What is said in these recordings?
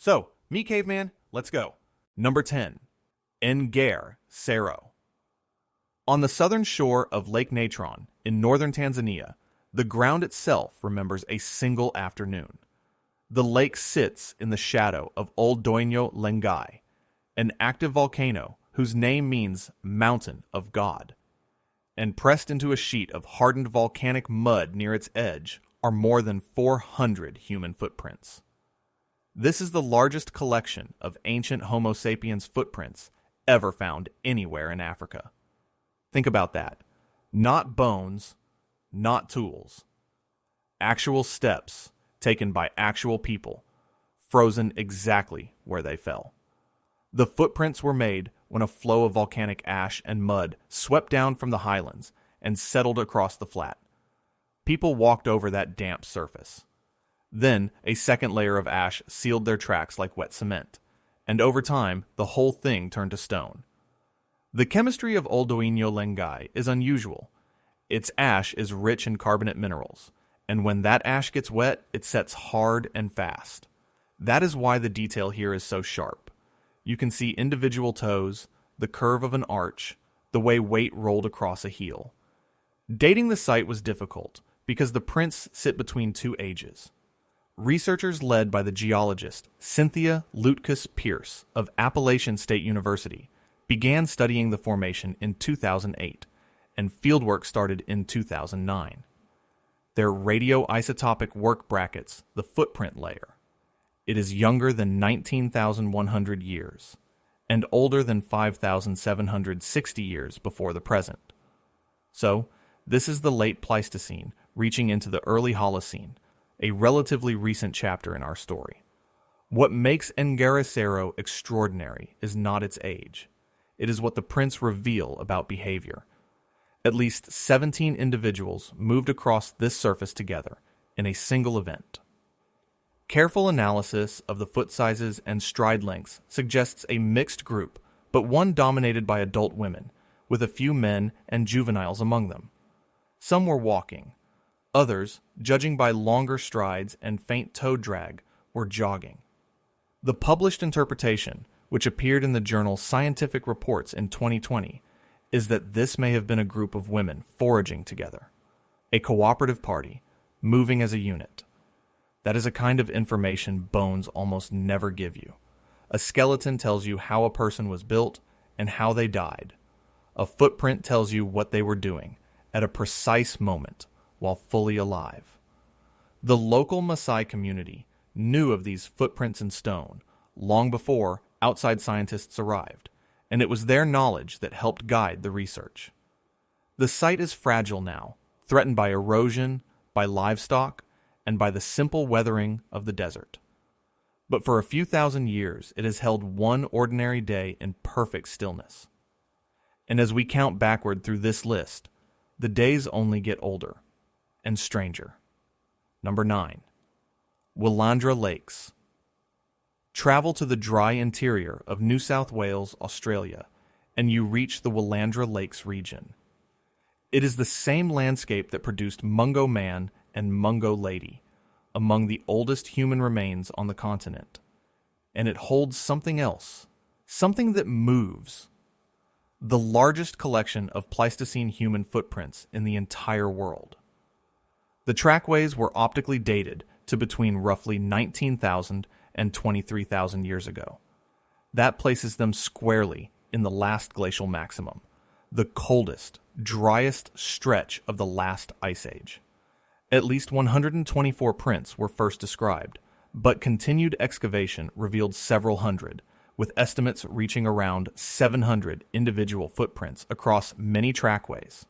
So, me caveman, let's go. Number 10. Engare Sero. On the southern shore of Lake Natron in northern Tanzania, the ground itself remembers a single afternoon. The lake sits in the shadow of Old Doinyo Lengai, an active volcano whose name means mountain of God. And pressed into a sheet of hardened volcanic mud near its edge are more than 400 human footprints. This is the largest collection of ancient Homo sapiens footprints ever found anywhere in Africa. Think about that. Not bones, not tools. Actual steps taken by actual people, frozen exactly where they fell. The footprints were made when a flow of volcanic ash and mud swept down from the highlands and settled across the flat. People walked over that damp surface. Then a second layer of ash sealed their tracks like wet cement, and over time the whole thing turned to stone. The chemistry of Old Doinyo Lengai is unusual. Its ash is rich in carbonate minerals, and when that ash gets wet, it sets hard and fast. That is why the detail here is so sharp. You can see individual toes, the curve of an arch, the way weight rolled across a heel. Dating the site was difficult because the prints sit between two ages. Researchers led by the geologist Cynthia Lutkus Pierce of Appalachian State University began studying the formation in 2008, and fieldwork started in 2009. Their radioisotopic work brackets the footprint layer. It is younger than 19,100 years, and older than 5,760 years before the present. So, this is the late Pleistocene reaching into the early Holocene, a relatively recent chapter in our story. What makes Engare Sero extraordinary is not its age. It is what the prints reveal about behavior. At least 17 individuals moved across this surface together in a single event. Careful analysis of the foot sizes and stride lengths suggests a mixed group, but one dominated by adult women, with a few men and juveniles among them. Some were walking. Others, judging by longer strides and faint toe drag, were jogging. The published interpretation, which appeared in the journal Scientific Reports in 2020, is that this may have been a group of women foraging together. A cooperative party, moving as a unit. That is a kind of information bones almost never give you. A skeleton tells you how a person was built and how they died. A footprint tells you what they were doing at a precise moment while fully alive. The local Maasai community knew of these footprints in stone long before outside scientists arrived, and it was their knowledge that helped guide the research. The site is fragile now, threatened by erosion, by livestock, and by the simple weathering of the desert. But for a few thousand years, it has held one ordinary day in perfect stillness. And as we count backward through this list, the days only get older and stranger. Number 9. Willandra Lakes. Travel to the dry interior of New South Wales, Australia, and you reach the Willandra Lakes region. It is the same landscape that produced Mungo Man and Mungo Lady, among the oldest human remains on the continent. And it holds something else, something that moves. The largest collection of Pleistocene human footprints in the entire world. The trackways were optically dated to between roughly 19,000 and 23,000 years ago. That places them squarely in the last glacial maximum, the coldest, driest stretch of the last ice age. At least 124 prints were first described, but continued excavation revealed several hundred, with estimates reaching around 700 individual footprints across many trackways.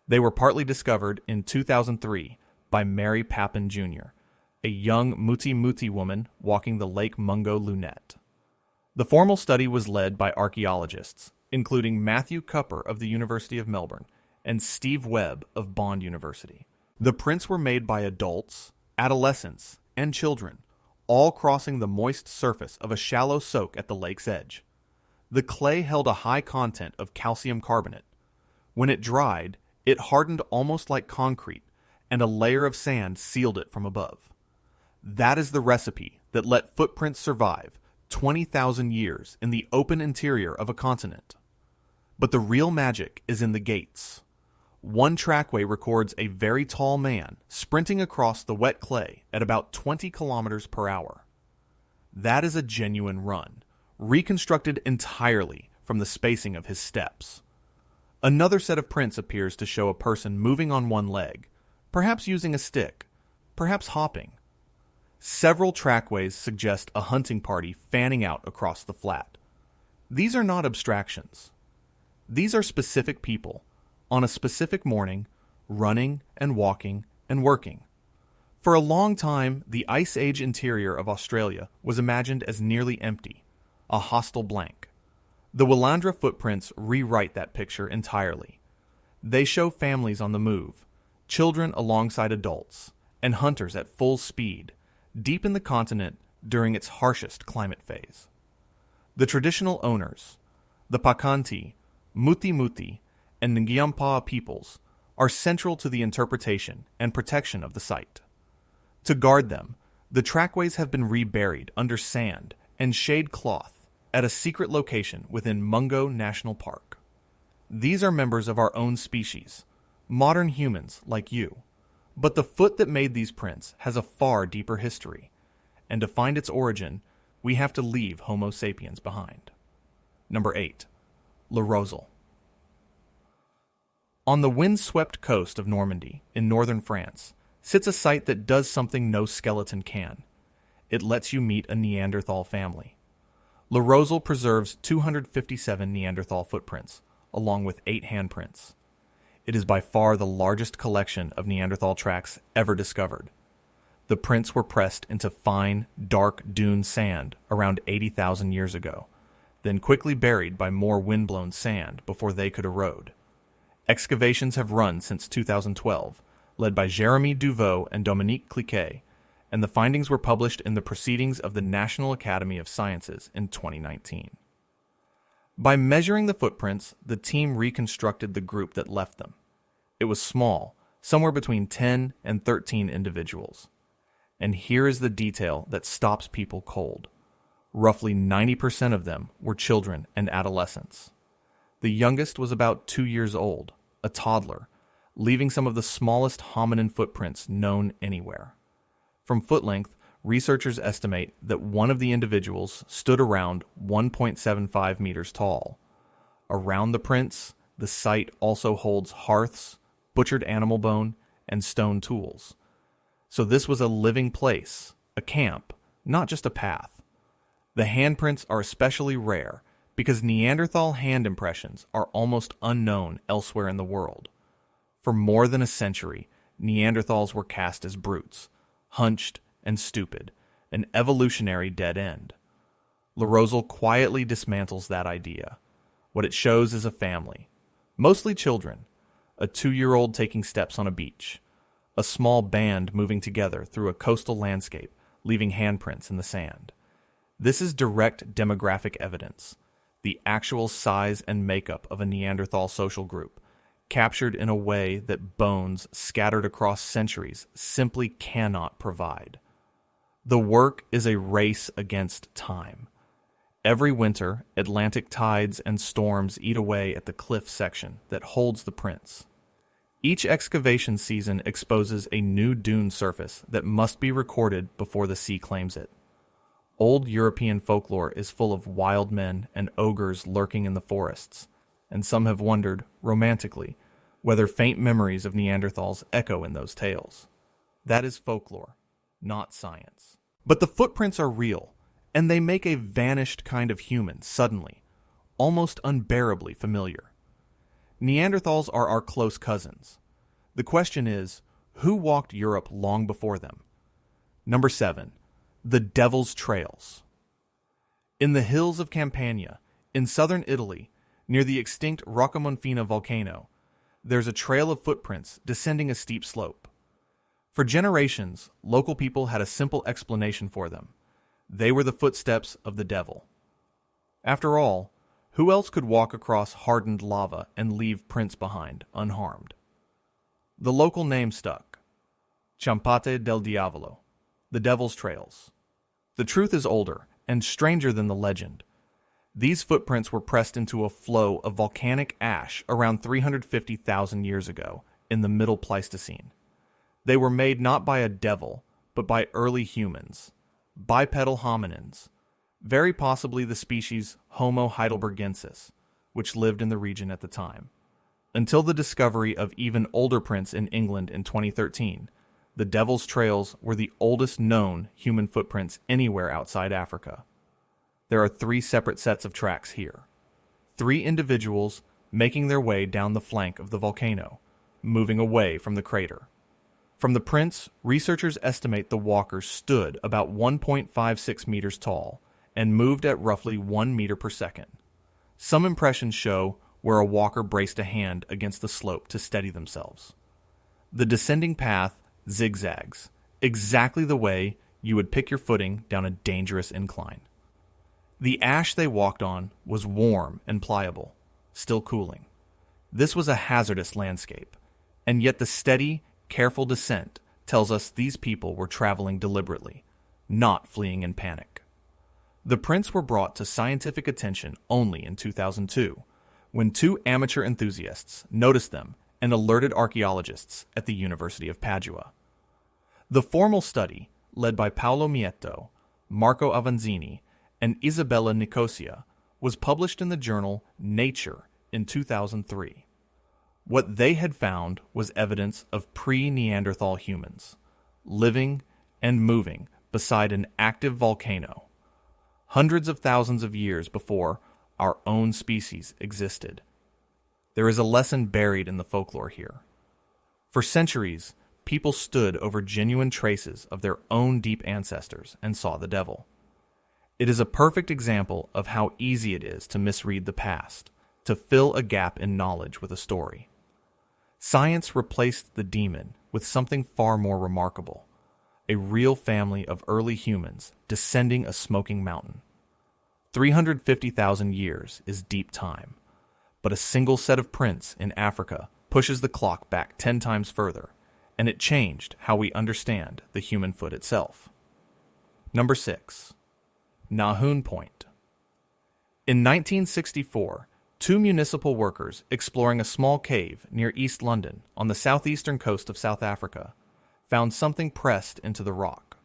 They were partly discovered in 2003 by Mary Papin Jr., a young Muti Muti woman walking the Lake Mungo Lunette. The formal study was led by archaeologists, including Matthew Cupper of the University of Melbourne and Steve Webb of Bond University. The prints were made by adults, adolescents, and children, all crossing the moist surface of a shallow soak at the lake's edge. The clay held a high content of calcium carbonate. When it dried, it hardened almost like concrete, and a layer of sand sealed it from above. That is the recipe that let footprints survive 20,000 years in the open interior of a continent. But the real magic is in the gates. One trackway records a very tall man sprinting across the wet clay at about 20 kilometers per hour. That is a genuine run, reconstructed entirely from the spacing of his steps. Another set of prints appears to show a person moving on one leg, perhaps using a stick, perhaps hopping. Several trackways suggest a hunting party fanning out across the flat. These are not abstractions. These are specific people, on a specific morning, running and walking and working. For a long time, the Ice Age interior of Australia was imagined as nearly empty, a hostile blank. The Willandra footprints rewrite that picture entirely. They show families on the move, children alongside adults, and hunters at full speed, deep in the continent during its harshest climate phase. The traditional owners, the Pakanti, Muti Muti, and Ngiampa peoples, are central to the interpretation and protection of the site. To guard them, the trackways have been reburied under sand and shade cloth at a secret location within Mungo National Park. These are members of our own species, modern humans like you. But the foot that made these prints has a far deeper history, and to find its origin, we have to leave Homo sapiens behind. Number 8. Le Rozel. On the wind-swept coast of Normandy, in northern France, sits a site that does something no skeleton can. It lets you meet a Neanderthal family. Le Rozel preserves 257 Neanderthal footprints, along with 8 handprints. It is by far the largest collection of Neanderthal tracks ever discovered. The prints were pressed into fine, dark dune sand around 80,000 years ago, then quickly buried by more wind-blown sand before they could erode. Excavations have run since 2012, led by Jérémy Duveau and Dominique Cliquet, and the findings were published in the Proceedings of the National Academy of Sciences in 2019. By measuring the footprints, the team reconstructed the group that left them. It was small, somewhere between 10 and 13 individuals. And here is the detail that stops people cold. Roughly 90% of them were children and adolescents. The youngest was about 2 years old, a toddler, leaving some of the smallest hominin footprints known anywhere. From foot length, researchers estimate that one of the individuals stood around 1.75 meters tall. Around the prints, the site also holds hearths, butchered animal bone, and stone tools. So this was a living place, a camp, not just a path. The handprints are especially rare because Neanderthal hand impressions are almost unknown elsewhere in the world. For more than a century, Neanderthals were cast as brutes, hunched and stupid, an evolutionary dead end. Le Rozel quietly dismantles that idea. What it shows is a family, mostly children, a 2-year-old taking steps on a beach, a small band moving together through a coastal landscape, leaving handprints in the sand. This is direct demographic evidence, the actual size and makeup of a Neanderthal social group, captured in a way that bones scattered across centuries simply cannot provide. The work is a race against time. Every winter, Atlantic tides and storms eat away at the cliff section that holds the prints. Each excavation season exposes a new dune surface that must be recorded before the sea claims it. Old European folklore is full of wild men and ogres lurking in the forests, and some have wondered, romantically, whether faint memories of Neanderthals echo in those tales. That is folklore, not science. But the footprints are real, and they make a vanished kind of human suddenly, almost unbearably familiar. Neanderthals are our close cousins. The question is, who walked Europe long before them? Number 7. The Devil's Trails. In the hills of Campania, in southern Italy, near the extinct Roccamonfina volcano, there's a trail of footprints descending a steep slope. For generations, local people had a simple explanation for them. They were the footsteps of the devil. After all, who else could walk across hardened lava and leave prints behind unharmed? The local name stuck. Ciampate del Diavolo, the Devil's Trails. The truth is older and stranger than the legend. These footprints were pressed into a flow of volcanic ash around 350,000 years ago in the Middle Pleistocene. They were made not by a devil, but by early humans, bipedal hominins, very possibly the species Homo heidelbergensis, which lived in the region at the time. Until the discovery of even older prints in England in 2013, the Devil's Trails were the oldest known human footprints anywhere outside Africa. There are 3 separate sets of tracks here. 3 individuals making their way down the flank of the volcano, moving away from the crater. From the prints, researchers estimate the walkers stood about 1.56 meters tall and moved at roughly 1 meter per second. Some impressions show where a walker braced a hand against the slope to steady themselves. The descending path zigzags, exactly the way you would pick your footing down a dangerous incline. The ash they walked on was warm and pliable, still cooling. This was a hazardous landscape, and yet the steady, careful descent tells us these people were traveling deliberately, not fleeing in panic. The prints were brought to scientific attention only in 2002, when 2 amateur enthusiasts noticed them and alerted archaeologists at the University of Padua. The formal study, led by Paolo Mietto, Marco Avanzini, and Isabella Nicosia, was published in the journal Nature in 2003. What they had found was evidence of pre-Neanderthal humans, living and moving beside an active volcano, hundreds of thousands of years before our own species existed. There is a lesson buried in the folklore here. For centuries, people stood over genuine traces of their own deep ancestors and saw the devil. It is a perfect example of how easy it is to misread the past, to fill a gap in knowledge with a story. Science replaced the demon with something far more remarkable, a real family of early humans descending a smoking mountain. 350,000 years is deep time, but a single set of prints in Africa pushes the clock back 10 times further, and it changed how we understand the human foot itself. Number 6. Nahoon Point. In 1964, 2 municipal workers exploring a small cave near East London on the southeastern coast of South Africa found something pressed into the rock,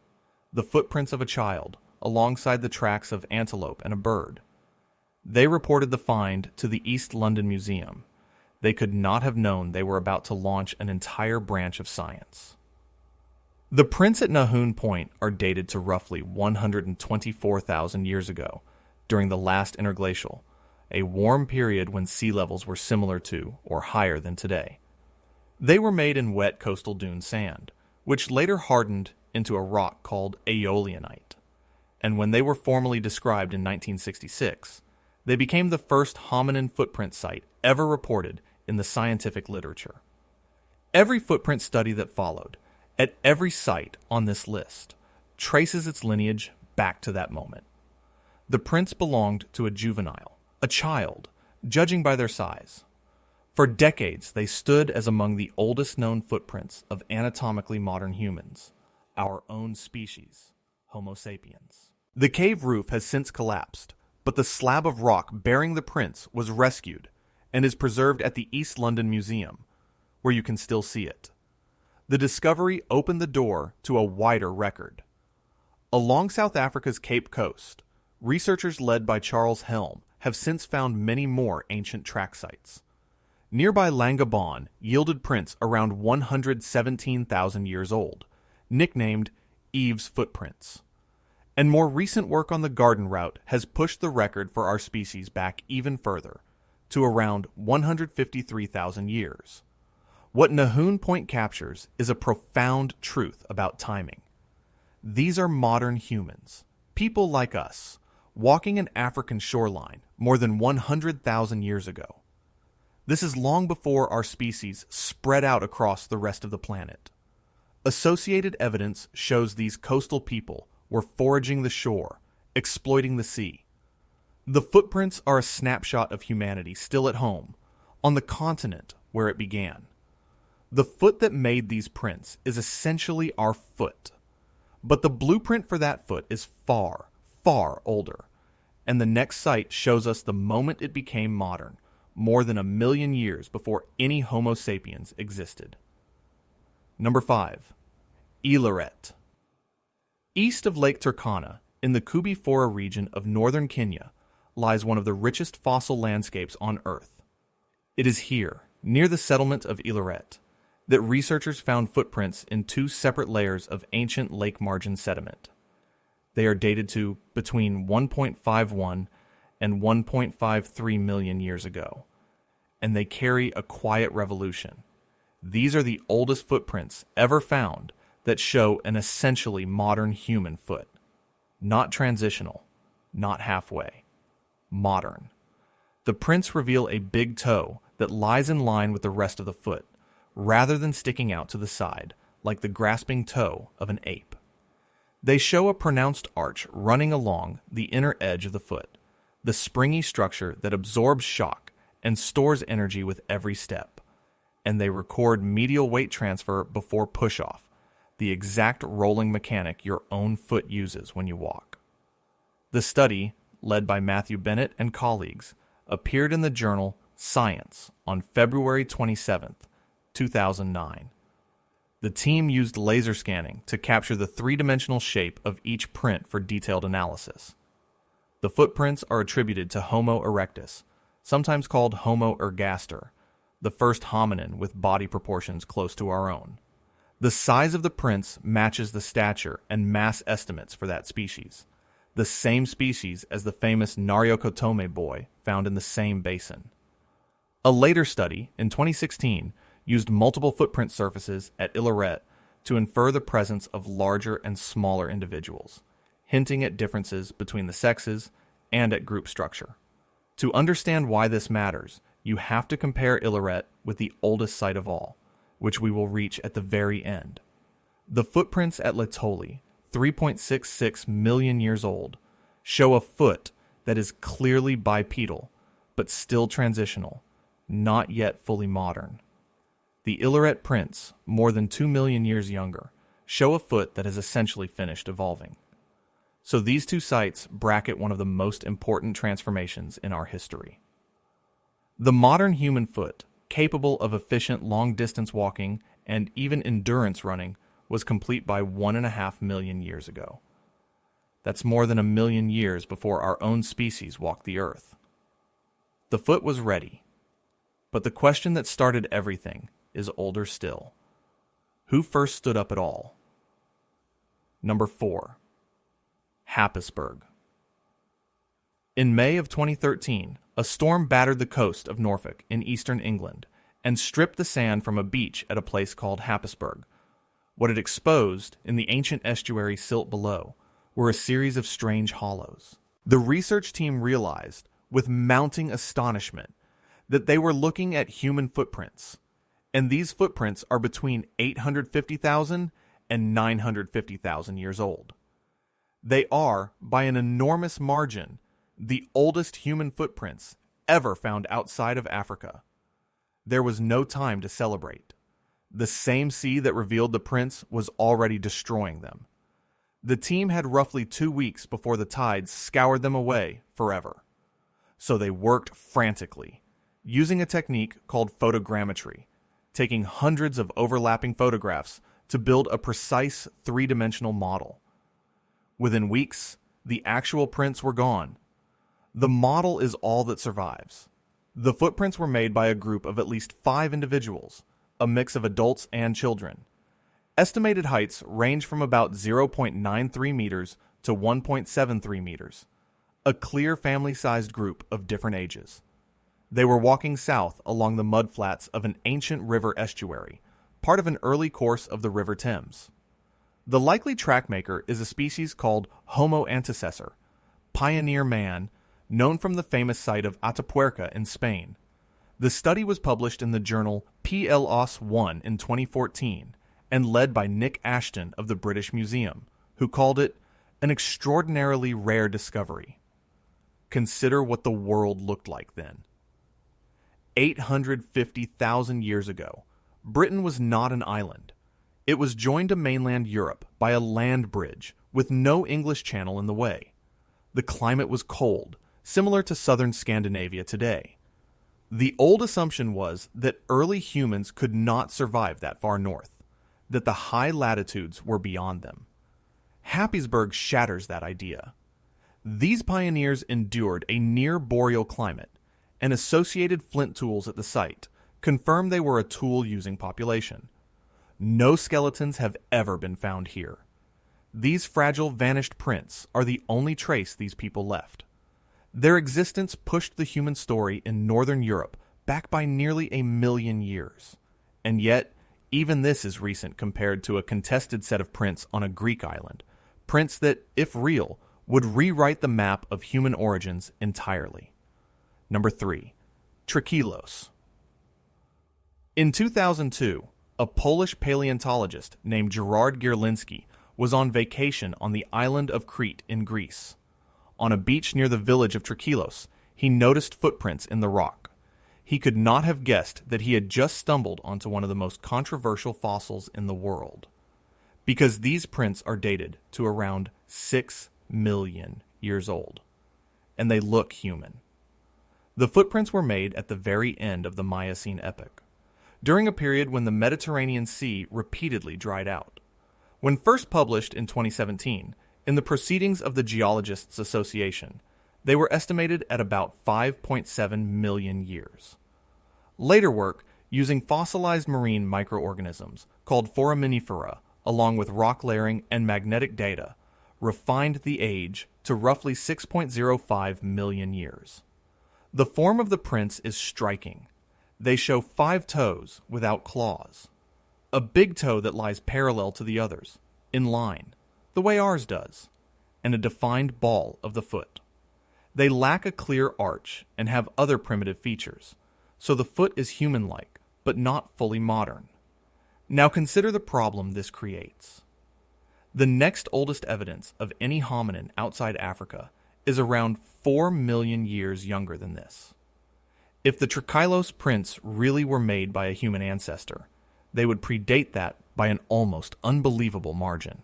the footprints of a child alongside the tracks of antelope and a bird. They reported the find to the East London Museum. They could not have known they were about to launch an entire branch of science. The prints at Nahoon Point are dated to roughly 124,000 years ago, during the last interglacial, a warm period when sea levels were similar to or higher than today. They were made in wet coastal dune sand, which later hardened into a rock called aeolianite. And when they were formally described in 1966, they became the first hominin footprint site ever reported in the scientific literature. Every footprint study that followed, at every site on this list, traces its lineage back to that moment. The prints belonged to a juvenile, a child, judging by their size. For decades, they stood as among the oldest known footprints of anatomically modern humans, our own species, Homo sapiens. The cave roof has since collapsed, but the slab of rock bearing the prints was rescued and is preserved at the East London Museum, where you can still see it. The discovery opened the door to a wider record. Along South Africa's Cape Coast, researchers led by Charles Helm have since found many more ancient track sites. Nearby Langabon yielded prints around 117,000 years old, nicknamed Eve's footprints. And more recent work on the Garden Route has pushed the record for our species back even further, to around 153,000 years. What Nahoon Point captures is a profound truth about timing. These are modern humans, people like us, walking an African shoreline more than 100,000 years ago. This is long before our species spread out across the rest of the planet. Associated evidence shows these coastal people were foraging the shore, exploiting the sea. The footprints are a snapshot of humanity still at home, on the continent where it began. The foot that made these prints is essentially our foot. But the blueprint for that foot is far, far older, and the next site shows us the moment it became modern, more than 1 million years before any Homo sapiens existed. Number 5. Ileret. East of Lake Turkana, in the Kubifora region of northern Kenya, lies one of the richest fossil landscapes on Earth. It is here, near the settlement of Ileret, that researchers found footprints in 2 separate layers of ancient lake margin sediment. They are dated to between 1.51 and 1.53 million years ago, and they carry a quiet revolution. These are the oldest footprints ever found that show an essentially modern human foot. Not transitional, not halfway. Modern. The prints reveal a big toe that lies in line with the rest of the foot, rather than sticking out to the side, like the grasping toe of an ape. They show a pronounced arch running along the inner edge of the foot, the springy structure that absorbs shock and stores energy with every step. And they record medial weight transfer before push-off, the exact rolling mechanic your own foot uses when you walk. The study, led by Matthew Bennett and colleagues, appeared in the journal Science on February 27, 2009. The team used laser scanning to capture the 3-dimensional shape of each print for detailed analysis. The footprints are attributed to Homo erectus, sometimes called Homo ergaster, the first hominin with body proportions close to our own. The size of the prints matches the stature and mass estimates for that species, the same species as the famous Nariokotomé boy found in the same basin. A later study, in 2016, used multiple footprint surfaces at Ileret to infer the presence of larger and smaller individuals, hinting at differences between the sexes and at group structure. To understand why this matters, you have to compare Ileret with the oldest site of all, which we will reach at the very end. The footprints at Laetoli, 3.66 million years old, show a foot that is clearly bipedal, but still transitional, not yet fully modern. The Ileret prints, more than 2 million years younger, show a foot that has essentially finished evolving. So these 2 sites bracket one of the most important transformations in our history. The modern human foot, capable of efficient long-distance walking and even endurance running, was complete by 1.5 million years ago. That's more than 1 million years before our own species walked the earth. The foot was ready. But the question that started everything is older still. Who first stood up at all? Number 4. Happisburgh. In May of 2013, a storm battered the coast of Norfolk in eastern England and stripped the sand from a beach at a place called Happisburgh. What it exposed, in the ancient estuary silt below, were a series of strange hollows. The research team realized, with mounting astonishment, that they were looking at human footprints, and these footprints are between 850,000 and 950,000 years old. They are, by an enormous margin, the oldest human footprints ever found outside of Africa. There was no time to celebrate. The same sea that revealed the prints was already destroying them. The team had roughly 2 weeks before the tides scoured them away forever. So they worked frantically, using a technique called photogrammetry, taking hundreds of overlapping photographs to build a precise 3-dimensional model. Within weeks, the actual prints were gone. The model is all that survives. The footprints were made by a group of at least 5 individuals, a mix of adults and children. Estimated heights range from about 0.93 meters to 1.73 meters, a clear family-sized group of different ages. They were walking south along the mudflats of an ancient river estuary, part of an early course of the River Thames. The likely trackmaker is a species called Homo antecessor, pioneer man, known from the famous site of Atapuerca in Spain. The study was published in the journal PLOS 1 in 2014 and led by Nick Ashton of the British Museum, who called it an extraordinarily rare discovery. Consider what the world looked like then. 850,000 years ago, Britain was not an island. It was joined to mainland Europe by a land bridge with no English Channel in the way. The climate was cold, similar to southern Scandinavia today. The old assumption was that early humans could not survive that far north, that the high latitudes were beyond them. Happisburgh shatters that idea. These pioneers endured a near-boreal climate, and associated flint tools at the site confirm they were a tool-using population. No skeletons have ever been found here. These fragile, vanished prints are the only trace these people left. Their existence pushed the human story in northern Europe back by nearly 1 million years. And yet, even this is recent compared to a contested set of prints on a Greek island, prints that, if real, would rewrite the map of human origins entirely. Number 3. Trachilos. In 2002, a Polish paleontologist named Gerard Gierlinski was on vacation on the island of Crete in Greece. On a beach near the village of Trachilos, he noticed footprints in the rock. He could not have guessed that he had just stumbled onto one of the most controversial fossils in the world, because these prints are dated to around 6 million years old, and they look human. The footprints were made at the very end of the Miocene epoch, during a period when the Mediterranean Sea repeatedly dried out. When first published in 2017, in the Proceedings of the Geologists Association, they were estimated at about 5.7 million years. Later work, using fossilized marine microorganisms called foraminifera, along with rock layering and magnetic data, refined the age to roughly 6.05 million years. The form of the prints is striking. They show 5 toes without claws. A big toe that lies parallel to the others, in line, the way ours does, and a defined ball of the foot. They lack a clear arch and have other primitive features, so the foot is human-like, but not fully modern. Now consider the problem this creates. The next oldest evidence of any hominin outside Africa is around 4 million years younger than this. If the Trachilos prints really were made by a human ancestor, they would predate that by an almost unbelievable margin.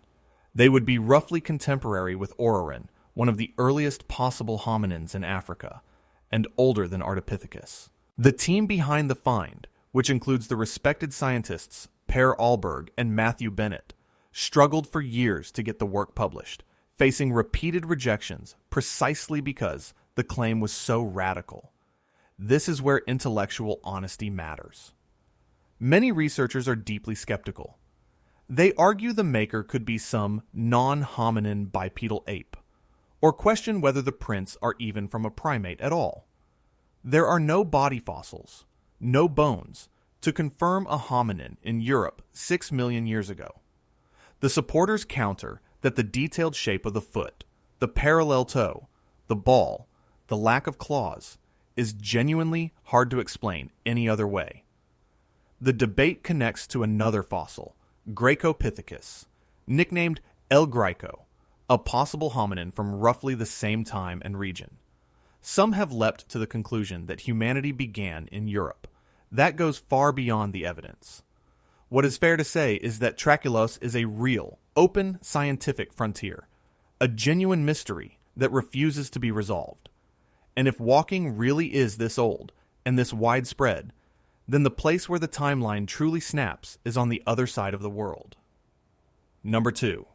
They would be roughly contemporary with Orrorin, one of the earliest possible hominins in Africa, and older than Ardipithecus. The team behind the find, which includes the respected scientists Per Ahlberg and Matthew Bennett, struggled for years to get the work published, facing repeated rejections precisely because the claim was so radical. This is where intellectual honesty matters. Many researchers are deeply skeptical. They argue the maker could be some non-hominin bipedal ape, or question whether the prints are even from a primate at all. There are no body fossils, no bones, to confirm a hominin in Europe 6 million years ago. The supporters counter that the detailed shape of the foot, the parallel toe, the ball, the lack of claws, is genuinely hard to explain any other way. The debate connects to another fossil, Gracopithecus, nicknamed El Greco, a possible hominin from roughly the same time and region. Some have leapt to the conclusion that humanity began in Europe. That goes far beyond the evidence. What is fair to say is that Trachilos is a real, open scientific frontier, a genuine mystery that refuses to be resolved. And if walking really is this old and this widespread, then the place where the timeline truly snaps is on the other side of the world. Number 2.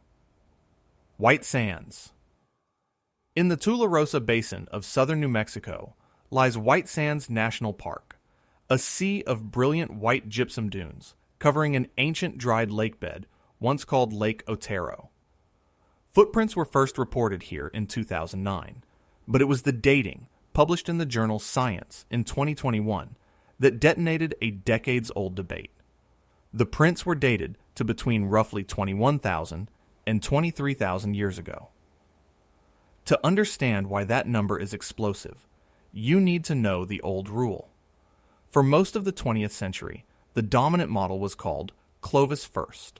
White Sands. In the Tularosa Basin of southern New Mexico lies White Sands National Park, a sea of brilliant white gypsum dunes covering an ancient dried lakebed once called Lake Otero. Footprints were first reported here in 2009, but it was the dating, published in the journal Science in 2021, that detonated a decades-old debate. The prints were dated to between roughly 21,000 and 23,000 years ago. To understand why that number is explosive, you need to know the old rule. For most of the 20th century, the dominant model was called Clovis first.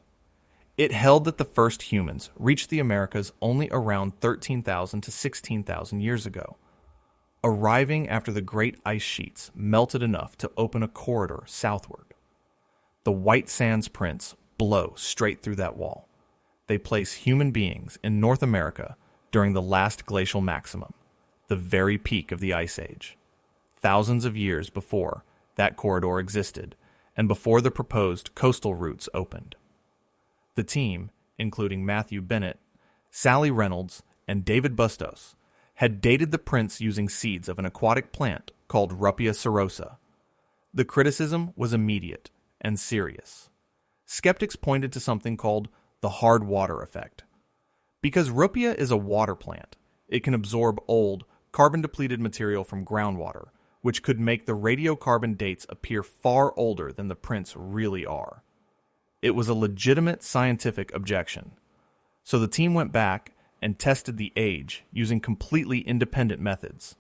It held that the first humans reached the Americas only around 13,000 to 16,000 years ago, arriving after the great ice sheets melted enough to open a corridor southward. The White Sands prints blow straight through that wall. They place human beings in North America during the last glacial maximum, the very peak of the Ice Age, thousands of years before that corridor existed and before the proposed coastal routes opened. The team, including Matthew Bennett, Sally Reynolds, and David Bustos, had dated the prints using seeds of an aquatic plant called Ruppia serosa. The criticism was immediate and serious. Skeptics pointed to something called the hard water effect. Because Ruppia is a water plant, it can absorb old, carbon-depleted material from groundwater, which could make the radiocarbon dates appear far older than the prints really are. It was a legitimate scientific objection. So the team went back and tested the age using completely independent methods.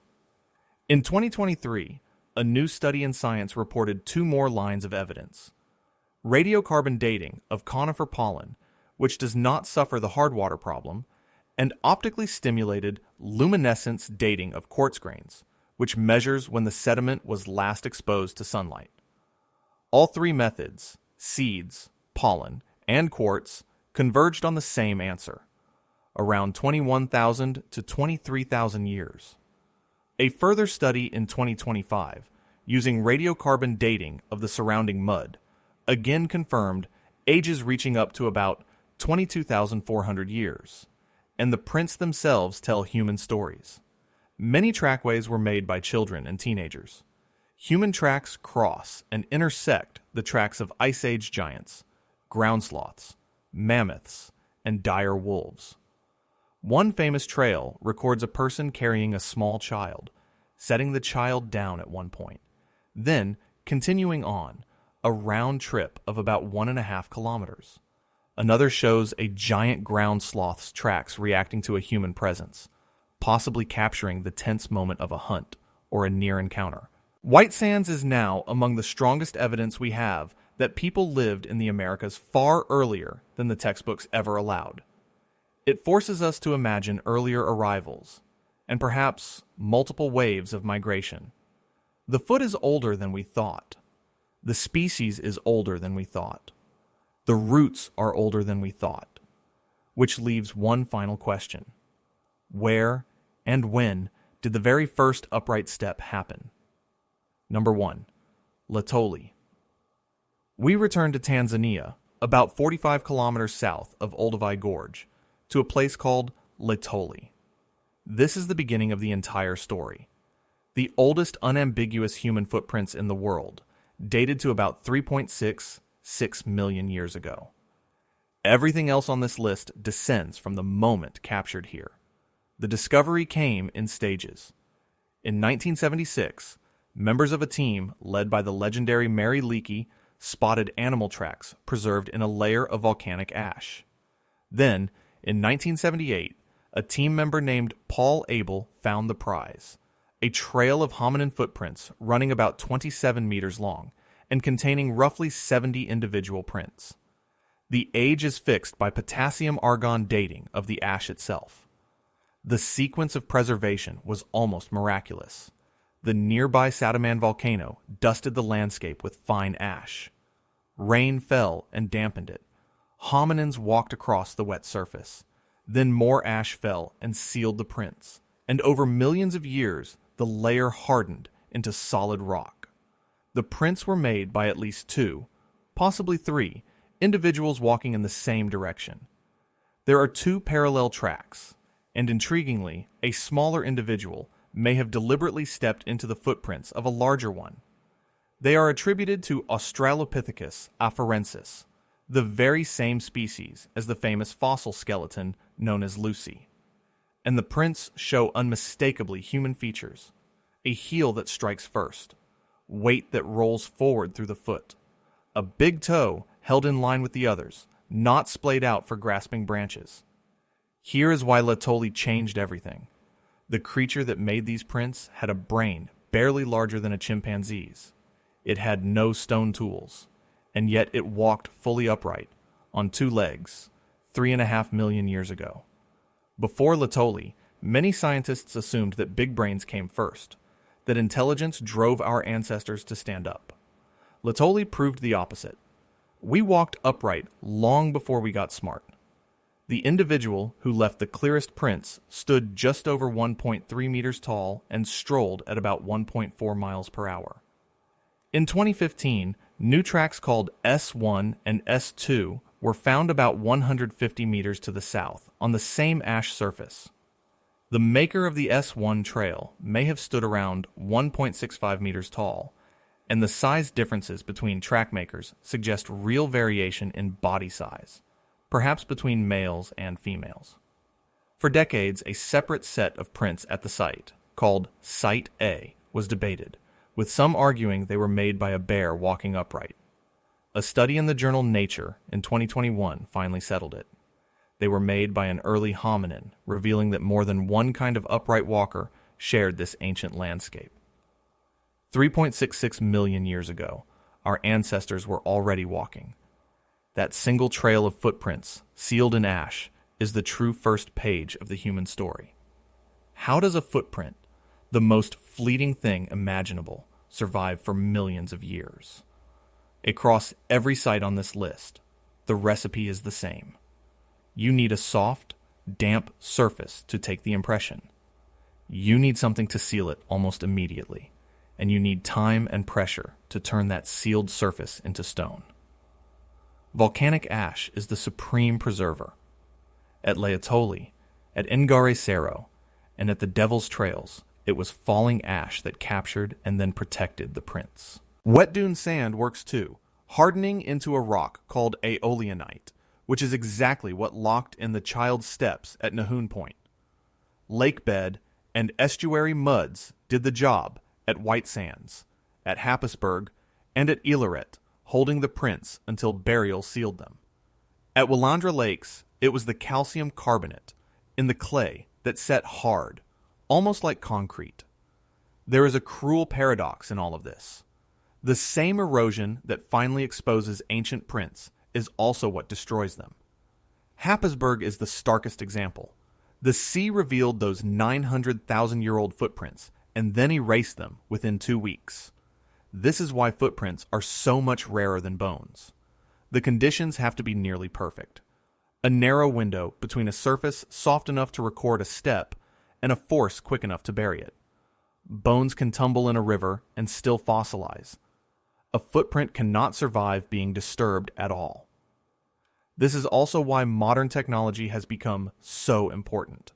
In 2023, a new study in Science reported 2 more lines of evidence. Radiocarbon dating of conifer pollen, which does not suffer the hard water problem, and optically stimulated luminescence dating of quartz grains, which measures when the sediment was last exposed to sunlight. All 3 methods, seeds, pollen, and quartz, converged on the same answer, around 21,000 to 23,000 years. A further study in 2025, using radiocarbon dating of the surrounding mud, again confirmed ages reaching up to about 22,400 years, and the prints themselves tell human stories. Many trackways were made by children and teenagers. Human tracks cross and intersect the tracks of Ice Age giants, ground sloths, mammoths, and dire wolves. One famous trail records a person carrying a small child, setting the child down at one point, then continuing on, a round trip of about 1.5 kilometers. Another shows a giant ground sloth's tracks reacting to a human presence, possibly capturing the tense moment of a hunt or a near encounter. White Sands is now among the strongest evidence we have that people lived in the Americas far earlier than the textbooks ever allowed. It forces us to imagine earlier arrivals, and perhaps multiple waves of migration. The foot is older than we thought. The species is older than we thought. The roots are older than we thought. Which leaves one final question. Where and when did the very first upright step happen? Number 1. Laetoli. We returned to Tanzania, about 45 kilometers south of Olduvai Gorge, to a place called Laetoli. This is the beginning of the entire story. The oldest unambiguous human footprints in the world, dated to about 3.66 million years ago. Everything else on this list descends from the moment captured here. The discovery came in stages. In 1976, members of a team led by the legendary Mary Leakey spotted animal tracks preserved in a layer of volcanic ash. Then, in 1978, a team member named Paul Abel found the prize, a trail of hominin footprints running about 27 meters long and containing roughly 70 individual prints. The age is fixed by potassium-argon dating of the ash itself. The sequence of preservation was almost miraculous. The nearby Sataman volcano dusted the landscape with fine ash. Rain fell and dampened it. Hominins walked across the wet surface. Then more ash fell and sealed the prints. And over millions of years, the layer hardened into solid rock. The prints were made by at least 2, possibly 3, individuals walking in the same direction. There are 2 parallel tracks, and intriguingly, a smaller individual may have deliberately stepped into the footprints of a larger one. They are attributed to Australopithecus afarensis, the very same species as the famous fossil skeleton known as Lucy. And the prints show unmistakably human features, a heel that strikes first, weight that rolls forward through the foot, a big toe held in line with the others, not splayed out for grasping branches. Here is why Laetoli changed everything. The creature that made these prints had a brain barely larger than a chimpanzee's. It had no stone tools, and yet it walked fully upright, on 2 legs, 3.5 million years ago. Before Laetoli, many scientists assumed that big brains came first, that intelligence drove our ancestors to stand up. Laetoli proved the opposite. We walked upright long before we got smart. The individual who left the clearest prints stood just over 1.3 meters tall and strolled at about 1.4 miles per hour. In 2015, new tracks called S1 and S2 were found about 150 meters to the south on the same ash surface. The maker of the S1 trail may have stood around 1.65 meters tall, and the size differences between track makers suggest real variation in body size, perhaps between males and females. For decades, a separate set of prints at the site, called Site A, was debated, with some arguing they were made by a bear walking upright. A study in the journal Nature in 2021 finally settled it. They were made by an early hominin, revealing that more than one kind of upright walker shared this ancient landscape. 3.66 million years ago, our ancestors were already walking. That single trail of footprints, sealed in ash, is the true first page of the human story. How does a footprint, the most fleeting thing imaginable, survive for millions of years? Across every site on this list, the recipe is the same. You need a soft, damp surface to take the impression. You need something to seal it almost immediately, and you need time and pressure to turn that sealed surface into stone. Volcanic ash is the supreme preserver. At Laetoli, at Engare Sero, and at the Devil's Trails, it was falling ash that captured and then protected the prints. Wet dune sand works too, hardening into a rock called aeolianite, which is exactly what locked in the child's steps at Nahoon Point. Lakebed and estuary muds did the job at White Sands, at Happisburgh, and at Ileret, holding the prints until burial sealed them. At Willandra Lakes, it was the calcium carbonate in the clay that set hard, almost like concrete. There is a cruel paradox in all of this. The same erosion that finally exposes ancient prints is also what destroys them. Happisburgh is the starkest example. The sea revealed those 900,000-year-old footprints and then erased them within 2 weeks. This is why footprints are so much rarer than bones. The conditions have to be nearly perfect. A narrow window between a surface soft enough to record a step and a force quick enough to bury it. Bones can tumble in a river and still fossilize. A footprint cannot survive being disturbed at all. This is also why modern technology has become so important.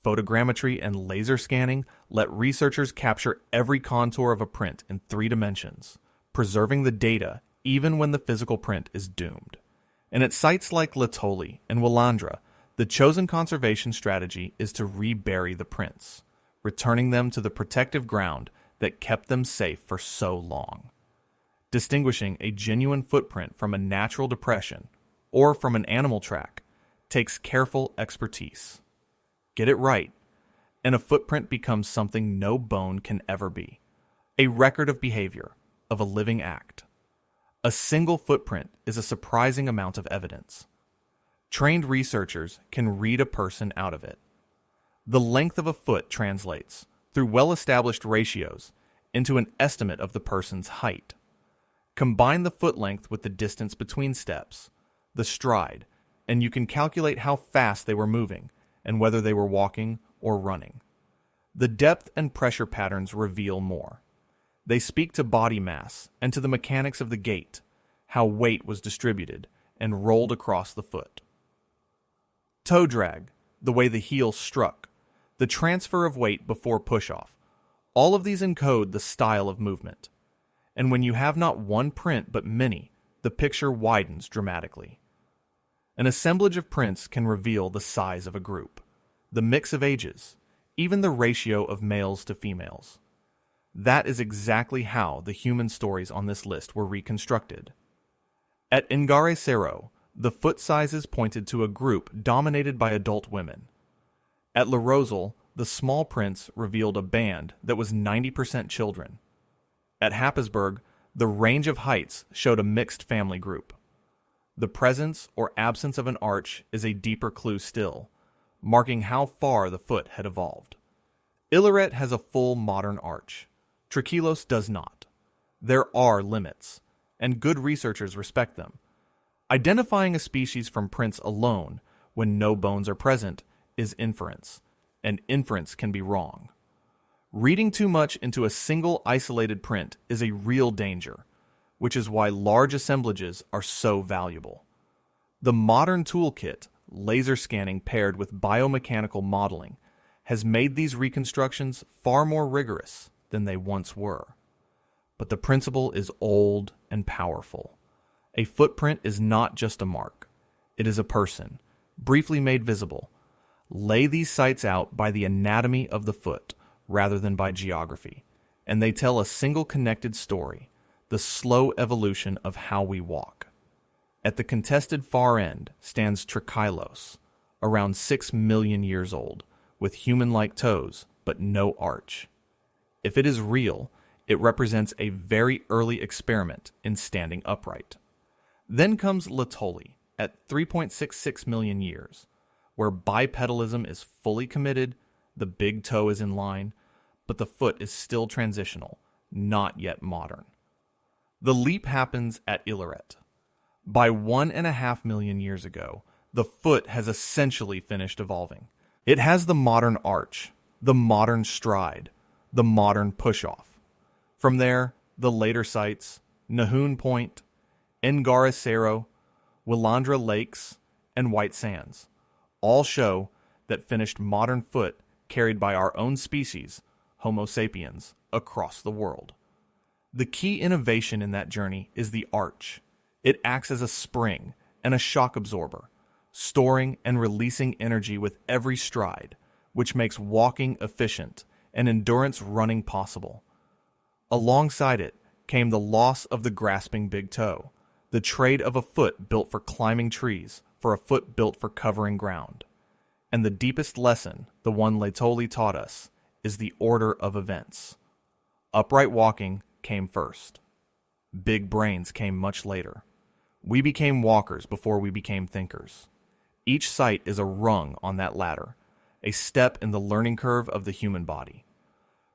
Photogrammetry and laser scanning let researchers capture every contour of a print in 3 dimensions, preserving the data even when the physical print is doomed. And at sites like Laetoli and Willandra, the chosen conservation strategy is to rebury the prints, returning them to the protective ground that kept them safe for so long. Distinguishing a genuine footprint from a natural depression or from an animal track takes careful expertise. Get it right, and a footprint becomes something no bone can ever be. A record of behavior, of a living act. A single footprint is a surprising amount of evidence. Trained researchers can read a person out of it. The length of a foot translates, through well-established ratios, into an estimate of the person's height. Combine the foot length with the distance between steps, the stride, and you can calculate how fast they were moving and whether they were walking or running. The depth and pressure patterns reveal more. They speak to body mass and to the mechanics of the gait, how weight was distributed and rolled across the foot. Toe drag, the way the heel struck, the transfer of weight before push-off, all of these encode the style of movement. And when you have not one print but many, the picture widens dramatically. An assemblage of prints can reveal the size of a group, the mix of ages, even the ratio of males to females. That is exactly how the human stories on this list were reconstructed. At Engare Sero, the foot sizes pointed to a group dominated by adult women. At Rozel, the small prints revealed a band that was 90% children. At Happisburgh, the range of heights showed a mixed family group. The presence or absence of an arch is a deeper clue still, marking how far the foot had evolved. Ileret has a full modern arch. Trachilos does not. There are limits, and good researchers respect them, Identifying a species from prints alone, when no bones are present, is inference, and inference can be wrong. Reading too much into a single isolated print is a real danger, which is why large assemblages are so valuable. The modern toolkit, laser scanning paired with biomechanical modeling, has made these reconstructions far more rigorous than they once were. But the principle is old and powerful. A footprint is not just a mark. It is a person, briefly made visible. Lay these sites out by the anatomy of the foot rather than by geography, and they tell a single connected story, the slow evolution of how we walk. At the contested far end stands Trachilos, around 6 million years old, with human-like toes but no arch. If it is real, it represents a very early experiment in standing upright. Then comes Laetoli at 3.66 million years, where bipedalism is fully committed, the big toe is in line, but the foot is still transitional, not yet modern. The leap happens at Ileret. By 1.5 million years ago, the foot has essentially finished evolving. It has the modern arch, the modern stride, the modern push-off. From there, the later sites, Nahoon Point, Engare Sero, Willandra Lakes, and White Sands, all show that finished modern foot carried by our own species, Homo sapiens, across the world. The key innovation in that journey is the arch. It acts as a spring and a shock absorber, storing and releasing energy with every stride, which makes walking efficient and endurance running possible. Alongside it came the loss of the grasping big toe, the trade of a foot built for climbing trees for a foot built for covering ground. And the deepest lesson, the one Laetoli taught us, is the order of events. Upright walking came first. Big brains came much later. We became walkers before we became thinkers. Each site is a rung on that ladder, a step in the learning curve of the human body.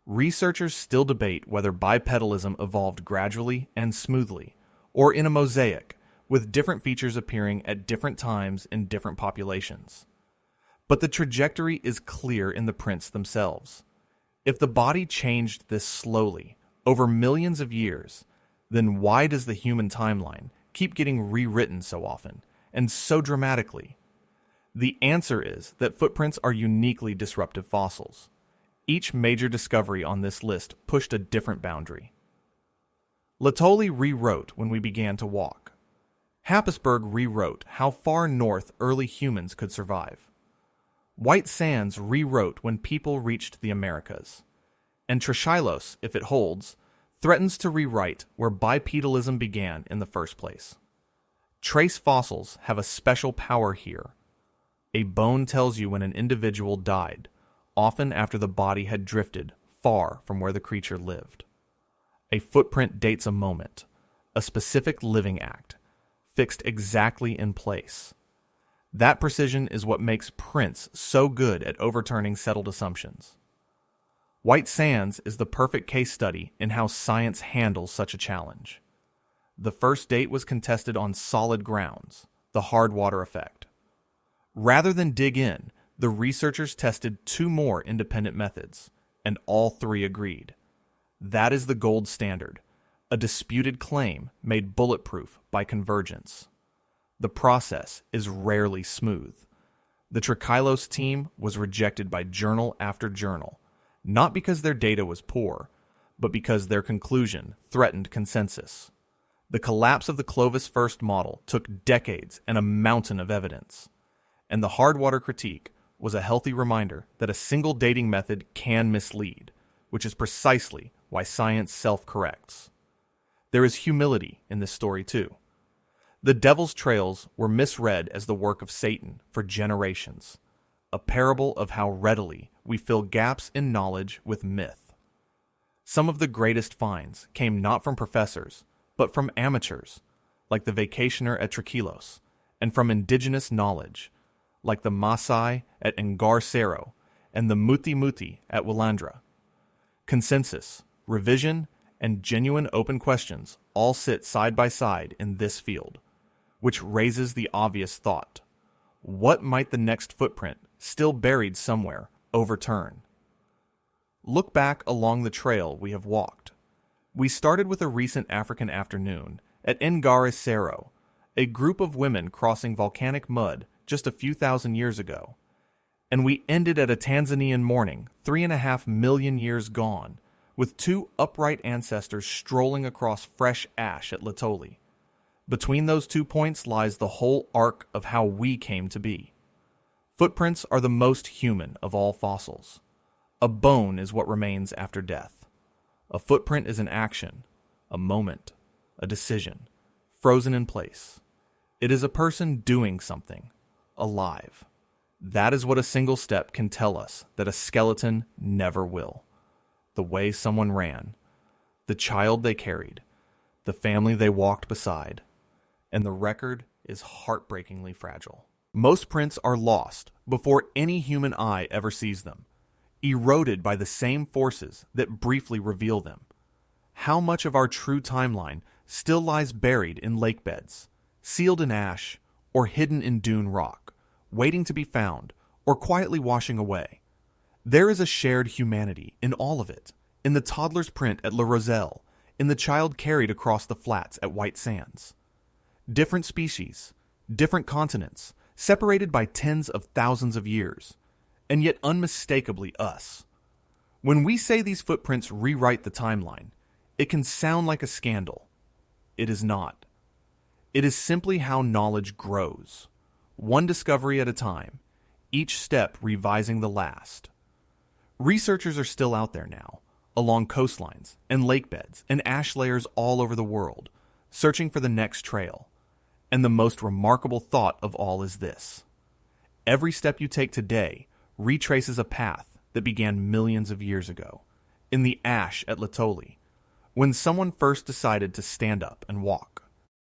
Researchers still debate whether bipedalism evolved gradually and smoothly, or in a mosaic, with different features appearing at different times in different populations. But the trajectory is clear in the prints themselves. If the body changed this slowly, over millions of years, then why does the human timeline keep getting rewritten so often, and so dramatically? The answer is that footprints are uniquely disruptive fossils. Each major discovery on this list pushed a different boundary. Laetoli rewrote when we began to walk. Happisburgh rewrote how far north early humans could survive. White Sands rewrote when people reached the Americas. And Trachilos, if it holds, threatens to rewrite where bipedalism began in the first place. Trace fossils have a special power here. A bone tells you when an individual died, often after the body had drifted far from where the creature lived. A footprint dates a moment, a specific living act, fixed exactly in place. That precision is what makes prints so good at overturning settled assumptions. White Sands is the perfect case study in how science handles such a challenge. The first date was contested on solid grounds, the hard water effect. Rather than dig in, the researchers tested 2 more independent methods, and all 3 agreed. That is the gold standard, a disputed claim made bulletproof by convergence. The process is rarely smooth. The Trachilos team was rejected by journal after journal, not because their data was poor, but because their conclusion threatened consensus. The collapse of the Clovis first model took decades and a mountain of evidence. And the hard water critique was a healthy reminder that a single dating method can mislead, which is precisely why science self-corrects. There is humility in this story too. The Devil's Trails were misread as the work of Satan for generations, a parable of how readily we fill gaps in knowledge with myth. Some of the greatest finds came not from professors, but from amateurs, like the vacationer at Trachilos, and from indigenous knowledge, like the Maasai at Engare Sero and the Muti Muti at Willandra. Consensus, revision, and genuine open questions all sit side by side in this field. which raises the obvious thought. What might the next footprint, still buried somewhere, overturn? Look back along the trail we have walked. We started with a recent African afternoon at Engare Sero, a group of women crossing volcanic mud just a few thousand years ago. And we ended at a Tanzanian morning 3.5 million years gone, with two upright ancestors strolling across fresh ash at Laetoli. Between those 2 points lies the whole arc of how we came to be. Footprints are the most human of all fossils. A bone is what remains after death. A footprint is an action, a moment, a decision, frozen in place. It is a person doing something, alive. That is what a single step can tell us that a skeleton never will. The way someone ran, the child they carried, the family they walked beside, and the record is heartbreakingly fragile. Most prints are lost before any human eye ever sees them, eroded by the same forces that briefly reveal them. How much of our true timeline still lies buried in lakebeds, sealed in ash, or hidden in dune rock, waiting to be found, or quietly washing away? There is a shared humanity in all of it, in the toddler's print at La Rozel, in the child carried across the flats at White Sands. Different species, different continents, separated by tens of thousands of years, and yet unmistakably us. When we say these footprints rewrite the timeline, it can sound like a scandal. It is not. It is simply how knowledge grows, one discovery at a time, each step revising the last. Researchers are still out there now, along coastlines and lakebeds and ash layers all over the world, searching for the next trail. And the most remarkable thought of all is this: every step you take today retraces a path that began millions of years ago, in the ash at Laetoli, when someone first decided to stand up and walk.